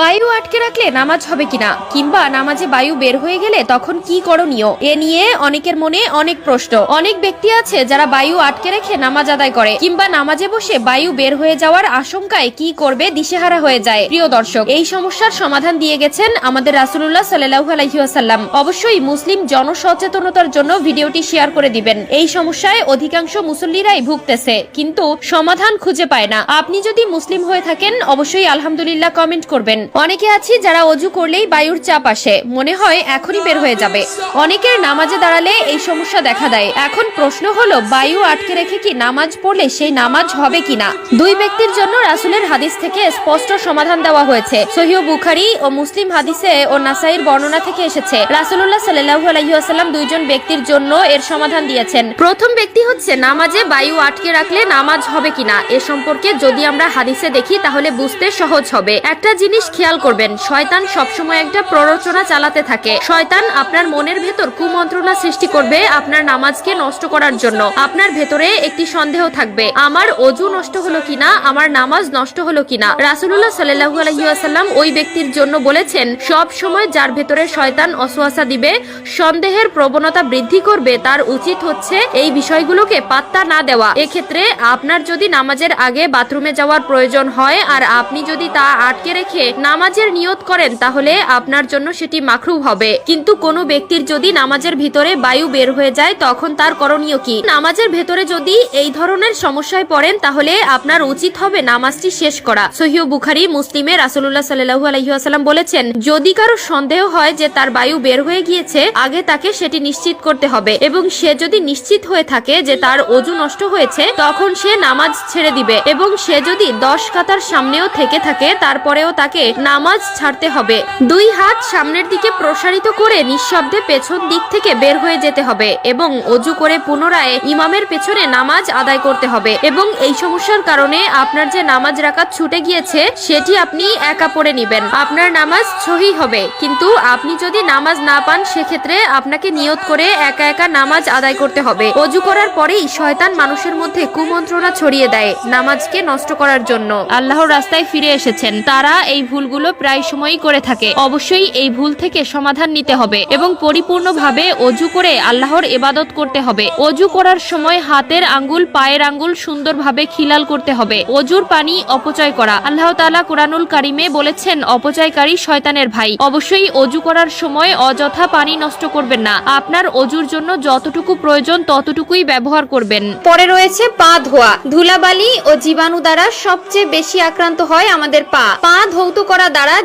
বায়ু আটকে রাখলে নামাজ হবে কিনা কিংবা নামাজে বায়ু বের হয়ে গেলে তখন কি করণীয়, এ নিয়ে অনেকের মনে অনেক প্রশ্ন। অনেক ব্যক্তি আছে যারা বায়ু আটকে রেখে নামাজ আদায় করে কিংবা নামাজে বসে বায়ু বের হয়ে যাওয়ার আশঙ্কায় কি করবে দিশেহারা হয়ে যায়। প্রিয় দর্শক, এই সমস্যার সমাধান দিয়ে গেছেন আমাদের রাসূলুল্লাহ সাল্লাল্লাহু আলাইহি ওয়াসাল্লাম। অবশ্যই মুসলিম জনসচেতনতার জন্য ভিডিওটি শেয়ার করে দিবেন। এই সমস্যায় অধিকাংশ মুসল্লিরাই ভুগতেছে কিন্তু সমাধান খুঁজে পায় না। আপনি যদি মুসলিম হয়ে থাকেন অবশ্যই আলহামদুলিল্লাহ কমেন্ট করবেন। অনেকে আছি যারা অজু করলেই বায়ুর চাপ আসে, মনে হয় এখনই বের হয়ে যাবে। অনেকের নামাজে দাঁড়ালে এই সমস্যা দেখা দেয়। এখন প্রশ্ন হলো, বায়ু আটকে রেখে কি নামাজ পড়লে সেই নামাজ হবে কিনা? দুই ব্যক্তির জন্য রাসূলের হাদিস থেকে স্পষ্ট সমাধান দেওয়া হয়েছে। সহিহ বুখারী ও মুসলিম হাদিসে ও নাসাইর বর্ণনা থেকে এসেছে। রাসূলুল্লাহ সাল্লাল্লাহু আলাইহি ওয়াসাল্লাম দুইজন ব্যক্তির জন্য এর সমাধান দিয়েছেন। প্রথম ব্যক্তি হচ্ছে নামাজে বায়ু আটকে রাখলে নামাজ হবে কিনা। এ সম্পর্কে যদি আমরা হাদিসে দেখি তাহলে বুঝতে সহজ হবে। একটা জিনিস খেয়াল করবেন, শয়তান সবসময় একটা প্ররোচনা চালাতে থাকে। শয়তান আপনার মনের ভেতর কুমন্ত্রণা সৃষ্টি করবে আপনার নামাজকে নষ্ট করার জন্য। আপনার ভেতরে একটি সন্দেহ থাকবে, আমার অজু নষ্ট হলো কিনা, আমার নামাজ নষ্ট হলো কিনা। রাসূলুল্লাহ সাল্লাল্লাহু আলাইহি ওয়াসাল্লাম ওই ব্যক্তির জন্য বলেছেন, সব সময় যার ভেতরে শয়তান ওয়াসওয়াসা দিবে, সন্দেহের প্রবণতা বৃদ্ধি করবে, তার উচিত হচ্ছে এই বিষয়গুলোকে পাত্তা না দেওয়া। এক্ষেত্রে আপনার যদি নামাজের আগে বাথরুমে যাওয়ার প্রয়োজন হয় আর আপনি যদি তা আটকে রেখে নামাজের নিয়ত করেন তাহলে আপনার জন্য সেটি মাকরুহ হবে। কিন্তু কোনো ব্যক্তির যদি নামাজের ভিতরে বায়ু বের হয়ে যায় তখন তার করণীয় কি? নামাজের ভেতরে যদি এই ধরনের সমস্যায় পড়েন তাহলে আপনার উচিত হবে নামাজটি শেষ করা। সহিহ বুখারী মুসলিমে রাসূলুল্লাহ সাল্লাল্লাহু আলাইহি ওয়াসাল্লাম বলেছেন, যদি কারো সন্দেহ হয় যে তার বায়ু বের হয়ে গিয়েছে, আগে তাকে সেটি নিশ্চিত করতে হবে এবং সে যদি নিশ্চিত হয়ে থাকে যে তার অজু নষ্ট হয়েছে তখন সে নামাজ ছেড়ে দিবে এবং সে যদি 10 কাতার সামনেও থেকে থাকে তারপরেও তাকে নামাজ ছাড়তে হবে। দুই হাত সামনের দিকে প্রসারিত করে নিঃশব্দে পেছন দিক থেকে বের হয়ে যেতে হবে এবং অজু করে পুনরায় ইমামের পেছনে নামাজ আদায় করতে হবে। এবং এই সমস্যার কারণে আপনার যে নামাজ রাকাত ছুটে গিয়েছে সেটি আপনি একা পড়ে নেবেন, আপনার নামাজ সহিহ হবে। কিন্তু আপনি যদি নামাজ না পান সেক্ষেত্রে আপনাকে নিয়ত করে একা একা নামাজ আদায় করতে হবে। অজু করার পরেই শয়তান মানুষের মধ্যে কুমন্ত্রণা ছড়িয়ে দেয় নামাজকে নষ্ট করার জন্য। আল্লাহর রাস্তায় ফিরে এসেছেন তারা এই ভুলগুলো প্রায় সময়ই করে থাকে। অবশ্যই এই ভুল থেকে সমাধান নিতে হবে এবং পরিপূর্ণভাবে অজু করে আল্লাহর ইবাদত করতে হবে। অজু করার সময় হাতের আঙ্গুল পায়ের আঙ্গুল সুন্দরভাবে খিলাল করতে হবে। অজুর পানি অপচয় করা, আল্লাহ তাআলা কুরআনুল কারীমে বলেছেন, অপচয়কারী শয়তানের ভাই। অবশ্যই অজু করার সময় অযথা পানি নষ্ট করবেন না। আপনার অজুর জন্য যতটুকু প্রয়োজন ততটুকুই ব্যবহার করবেন। পরে রয়েছে পা ধোয়া। ধুলাবালি ও জীবাণু দ্বারা সবচেয়ে বেশি আক্রান্ত হয় আমাদের পা। পা ধৌত করা দ্বারা